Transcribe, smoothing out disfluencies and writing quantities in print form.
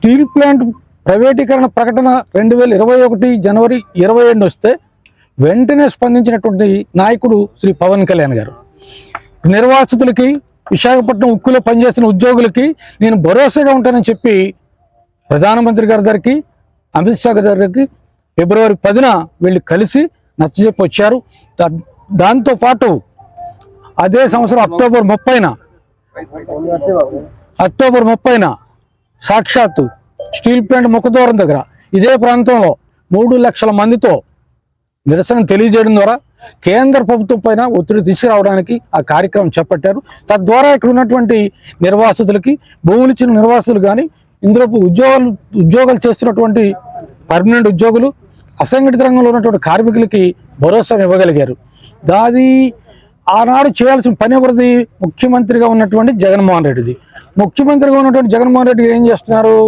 Steel plant ప్రైవేటీకరణ ప్రకటన 2021 జనవరి 27 వస్తే వెంటనే స్పందించినటువంటి నాయకుడు శ్రీ పవన్ కళ్యాణ్ గారు. నిర్వాసితులకి, విశాఖపట్నం ఉక్కులో పనిచేసిన ఉద్యోగులకి నేను భరోసాగా ఉంటానని చెప్పి ప్రధానమంత్రి గారి దగ్గరికి, అమిత్ షా గారి దగ్గరికి ఫిబ్రవరి 10న వీళ్ళు కలిసి నచ్చజెప్పి వచ్చారు. దాంతోపాటు అదే సంవత్సరం అక్టోబర్ 30న సాక్షాత్తు స్టీల్ ప్లాంట్ ముఖద్వారం దగ్గర ఇదే ప్రాంతంలో 3 లక్షల మందితో నిరసన తెలియజేయడం ద్వారా కేంద్ర ప్రభుత్వం పైన ఒత్తిడి తీసుకురావడానికి ఆ కార్యక్రమం చేపట్టారు. తద్వారా ఇక్కడ ఉన్నటువంటి నిర్వాసితులకి, భూములు ఇచ్చిన నిర్వాసితులు కానీ, ఇందులో ఉద్యోగాలు చేస్తున్నటువంటి పర్మనెంట్ ఉద్యోగులు, అసంఘటిత రంగంలో ఉన్నటువంటి కార్మికులకి భరోసా ఇవ్వగలిగారు. దాది ఆనాడు చేయాల్సిన పని ఎవరిది? ముఖ్యమంత్రిగా ఉన్నటువంటి జగన్మోహన్ రెడ్డిది. ముఖ్యమంత్రిగా ఉన్నటువంటి జగన్మోహన్ రెడ్డి ఏం చేస్తున్నారు?